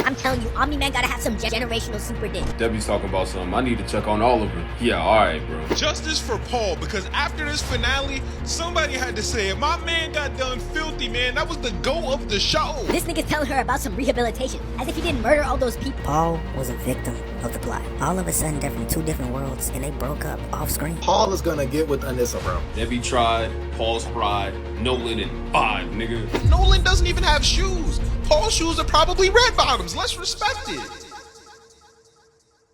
I'm telling you, Omni-Man gotta have some generational super dick. Debbie's talking about something. I need to check on Oliver. Yeah, alright, bro. Justice for Paul, because after this finale, somebody had to say it. My man got done filthy, man. That was the goat of the show. This nigga's telling her about some rehabilitation, as if he didn't murder all those people. Paul was a victim of the plot. All of a sudden, they're from two different worlds, and they broke up off screen. Paul is gonna get with Anissa, bro. Debbie tried, Paul's pride, Nolan and bye, nigga. Nolan doesn't even have shoes. Paul's shoes are probably red bottoms. Let's respect it.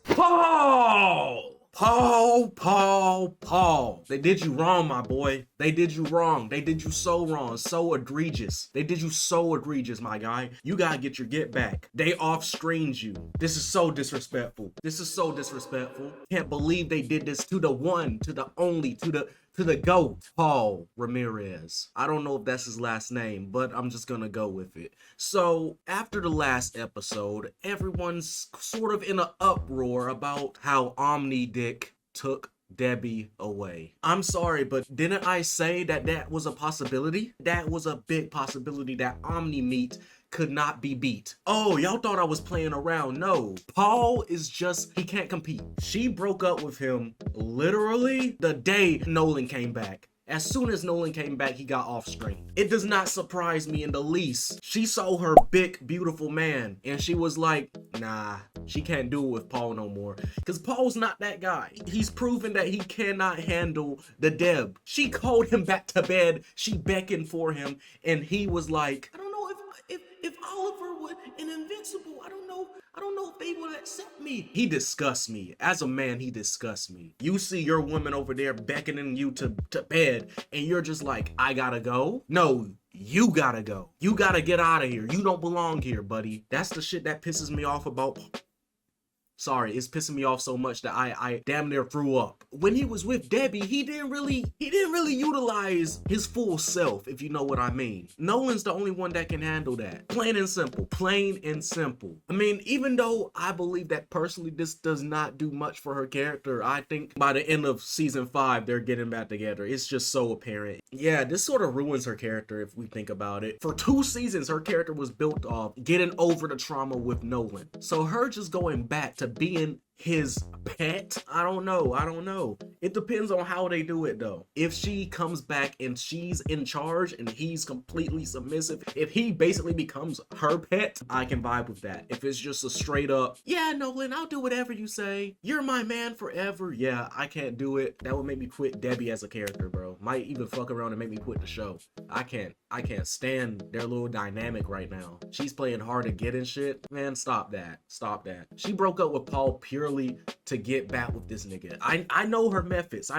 Paul! They did you wrong, my boy. They did you wrong. They did you so wrong. So egregious. They did you so egregious, my guy. You gotta get your get back. They off-screened you. This is so disrespectful. This is so disrespectful. Can't believe they did this to the one, to the only, to the GOAT, Paul Ramirez. I don't know if that's his last name, but I'm just gonna go with it. So, after the last episode, everyone's sort of in an uproar about how Omni-Dick took Debbie away. I'm sorry, but didn't I say that was a possibility? That was a big possibility that Omni-Meat could not be beat. Oh, y'all thought I was playing around. No, Paul is just, he can't compete. She broke up with him literally the day Nolan came back. As soon as Nolan came back, he got off screen. It does not surprise me in the least. She saw her big, beautiful man, and she was like, nah, she can't do it with Paul no more. Because Paul's not that guy. He's proven that he cannot handle the Deb. She called him back to bed. She beckoned for him, and he was like, I don't know if Oliver would, and Invincible, I don't know if they would accept me. He disgusts me. As a man, he disgusts me. You see your woman over there beckoning you to bed, and you're just like, I gotta go? No, you gotta go. You gotta get out of here. You don't belong here, buddy. That's the shit that pisses me off about... Sorry, it's pissing me off so much that I damn near threw up. When he was with Debbie, he didn't really utilize his full self, if you know what I mean. Nolan's the only one that can handle that. Plain and simple. Plain and simple. I mean, even though I believe that personally this does not do much for her character, I think by the end of season 5, they're getting back together. It's just so apparent. Yeah, this sort of ruins her character if we think about it. For 2 seasons, her character was built off getting over the trauma with Nolan. So her just going back to being his pet, I don't know. It depends on how they do it though. If she comes back and she's in charge and he's completely submissive, if he basically becomes her pet, I can vibe with that. If it's just a straight up, yeah, Nolan, I'll do whatever you say. You're my man forever. Yeah, I can't do it. That would make me quit Debbie as a character, bro. Might even fuck around and make me quit the show. I can't stand their little dynamic right now. She's playing hard to get and shit. Man, stop that. She broke up with Paul purely to get back with this nigga. I know her methods.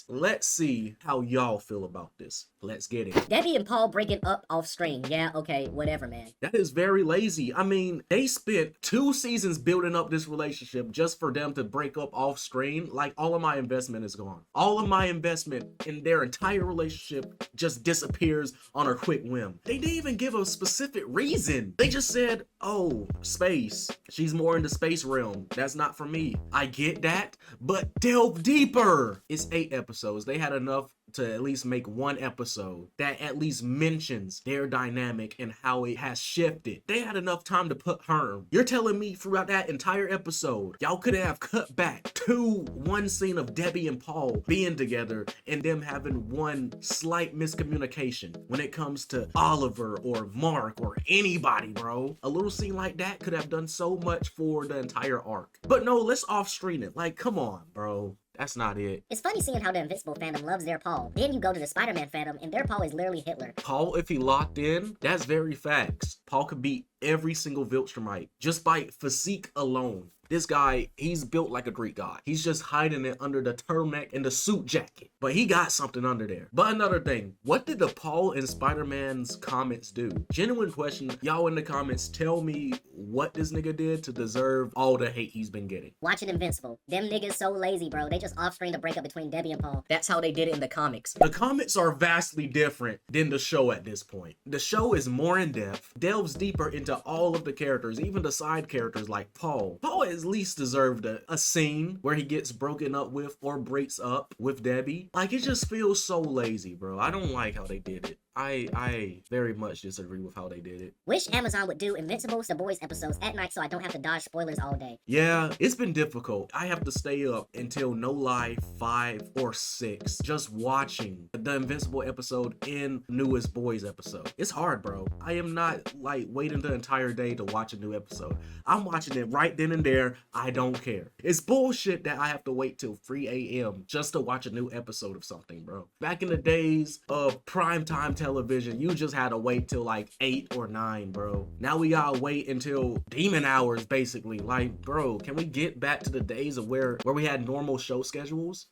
Let's see how y'all feel about this. Let's get it. Debbie and Paul breaking up off screen. Yeah, okay, whatever, man. That is very lazy. I mean, they spent 2 seasons building up this relationship just for them to break up off screen. Like, all of my investment is gone. All of my investment in their entire relationship just disappears on a quick whim. They didn't even give a specific reason. They just said, oh, space. She's more in the space realm. That's not for me. I get that, but delve deeper. It's 8 episodes. They had enough to at least make 1 episode that at least mentions their dynamic and how it has shifted. They had enough time to put her. You're telling me throughout that entire episode, y'all could have cut back to one scene of Debbie and Paul being together and them having one slight miscommunication when it comes to Oliver or Mark or anybody, bro. A little scene like that could have done so much for the entire arc. But no, let's off-screen it. Like, come on, bro. That's not it. It's funny seeing how the Invincible fandom loves their Paul. Then you go to the Spider-Man fandom, and their Paul is literally Hitler. Paul, if he locked in, that's very facts. Paul could beat every single Viltrumite just by physique alone. This guy, he's built like a Greek god. He's just hiding it under the turtleneck and the suit jacket. But he got something under there. But another thing, what did the Paul and Spider-Man's comments do? Genuine question. Y'all in the comments, tell me what this nigga did to deserve all the hate he's been getting. Watching Invincible. Them niggas so lazy, bro. They just off-screen the breakup between Debbie and Paul. That's how they did it in the comics. The comics are vastly different than the show at this point. The show is more in depth, delves deeper into all of the characters, even the side characters like Paul. Paul at least deserved a scene where he gets broken up with or breaks up with Debbie. Like, it just feels so lazy, bro. I don't like how they did it. I very much disagree with how they did it. Wish Amazon would do Invincible The Boys episodes at night so I don't have to dodge spoilers all day. Yeah, it's been difficult. I have to stay up until no lie 5 or 6 just watching the Invincible episode and newest Boys episode. It's hard, bro. I am not like waiting the entire day to watch a new episode. I'm watching it right then and there. I don't care. It's bullshit that I have to wait till 3 a.m. just to watch a new episode of something, bro. Back in the days of primetime television, you just had to wait till like 8 or 9, bro. Now we gotta wait until demon hours, basically. Like, bro, can we get back to the days of where we had normal show schedules?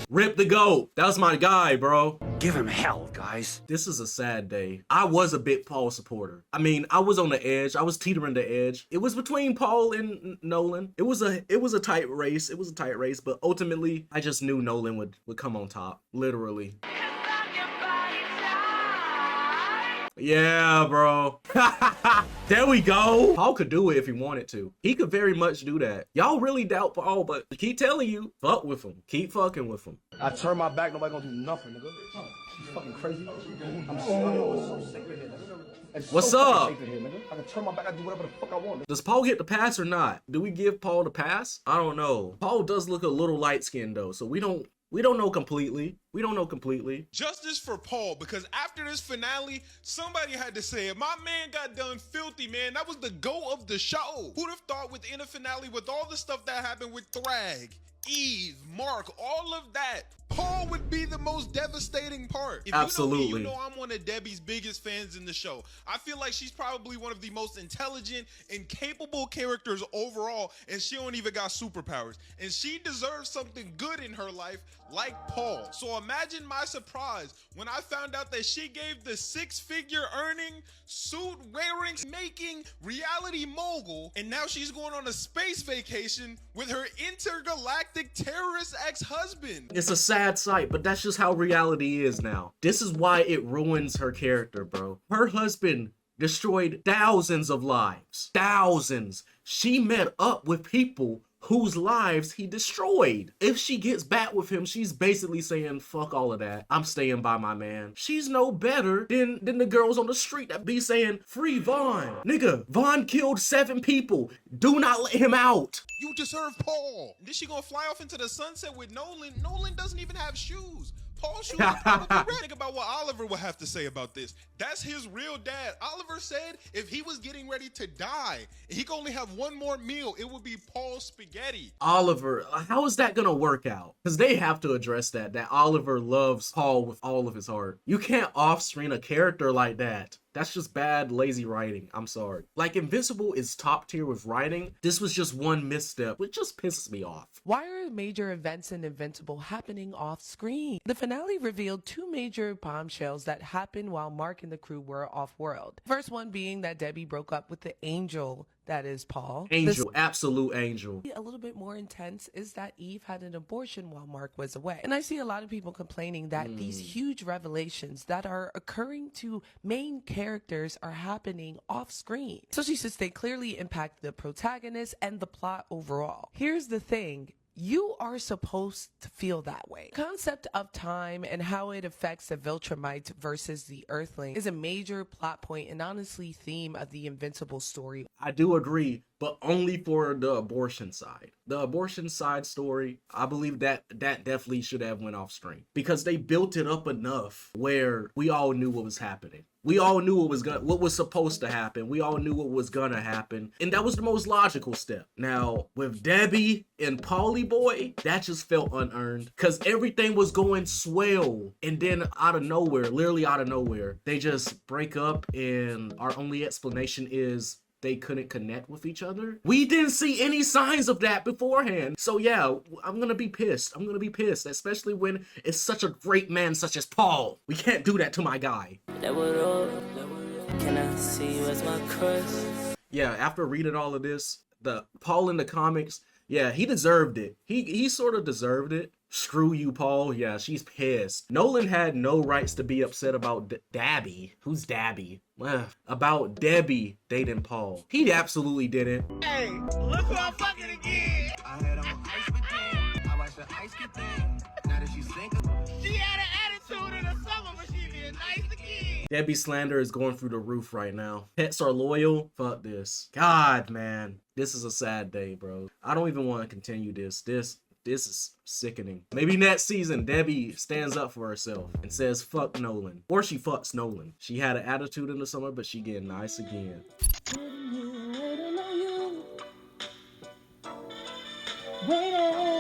Rip the GOAT. That was my guy, bro. Give him hell, guys. This is a sad day. I was a big Paul supporter. I mean, I was on the edge. I was teetering the edge. It was between Paul and Nolan. It was a tight race. It was a tight race, but ultimately, I just knew Nolan would come on top. Literally. Yeah, bro. There we go. Paul could do it if he wanted to. He could very much do that. Y'all really doubt Paul, but I keep telling you, fuck with him. Keep fucking with him. I turn my back, nobody gonna do nothing, nigga. You fucking crazy. I'm so sick of it, nigga. What's up? I can turn my back, I do whatever the fuck I want. Does Paul get the pass or not? Do we give Paul the pass? I don't know. Paul does look a little light-skinned though, so we don't know completely. We don't know completely. Justice for Paul, because after this finale, somebody had to say it. My man got done filthy, man. That was the GOAT of the show. Who'd have thought within a finale with all the stuff that happened with Thrag, Eve, Mark, all of that, Paul would be the most devastating part. If Absolutely. You know me, you know I'm one of Debbie's biggest fans in the show. I feel like she's probably one of the most intelligent and capable characters overall, and she don't even got superpowers. And she deserves something good in her life like Paul. So imagine my surprise when I found out that she gave the 6-figure earning, suit wearing, making reality mogul, and now she's going on a space vacation with her intergalactic terrorist ex-husband. It's a sad sight, but that's just how reality is now. This is why it ruins her character, bro. Her husband destroyed thousands of lives. Thousands. She met up with people whose lives he destroyed. If she gets back with him, she's basically saying, fuck all of that. I'm staying by my man. She's no better than the girls on the street that be saying, free Vaughn. Nigga, Vaughn killed 7 people. Do not let him out. You deserve Paul. Then she gonna fly off into the sunset with Nolan. Nolan doesn't even have shoes. Paul's shoes are probably red. Think about what Oliver would have to say about this. That's his real dad. Oliver said if he was getting ready to die, he could only have one more meal, it would be Paul's spaghetti. Oliver, how is that gonna work out? Because they have to address that Oliver loves Paul with all of his heart. You can't off-screen a character like that. That's just bad, lazy writing. I'm sorry. Like, Invincible is top tier with writing. This was just one misstep, which just pisses me off. Why are major events in Invincible happening off screen? The finale revealed 2 major bombshells that happened while Mark and the crew were off-world. First one being that Debbie broke up with the angel that is Paul. Angel, absolute angel. A little bit more intense is that Eve had an abortion while Mark was away. And I see a lot of people complaining that these huge revelations that are occurring to main characters are happening off screen, especially since they clearly impact the protagonist and the plot overall. Here's the thing. You are supposed to feel that way. Concept of time and how it affects the Viltrumite versus the Earthling is a major plot point and honestly theme of the Invincible story. I do agree, but only for the abortion side. The abortion side story, I believe that definitely should have went off screen because they built it up enough where we all knew what was happening. We all knew what was supposed to happen. We all knew what was gonna happen. And that was the most logical step. Now, with Debbie and Paulie boy, that just felt unearned because everything was going swell. And then out of nowhere, literally out of nowhere, they just break up and our only explanation is they couldn't connect with each other. We didn't see any signs of that beforehand. So yeah, I'm gonna be pissed. I'm gonna be pissed, especially when it's such a great man such as Paul. We can't do that to my guy. Can I see you as my crush? Yeah, after reading all of this, the Paul in the comics, yeah, he deserved it. He sort of deserved it. Screw you, Paul. Yeah, she's pissed. Nolan had no rights to be upset about Dabby. Who's Dabby? About Debbie dating Paul. He absolutely didn't. Hey, look who I'm fucking again. I had on ice with them. I watched the ice get thing. Now that she's single. She had an attitude in the summer. Debbie slander is going through the roof right now. Pets are loyal. Fuck this. God, man. This is a sad day, bro. I don't even want to continue this. This is sickening. Maybe next season, Debbie stands up for herself and says, fuck Nolan. Or she fucks Nolan. She had an attitude in the summer, but she getting nice again. Waiting.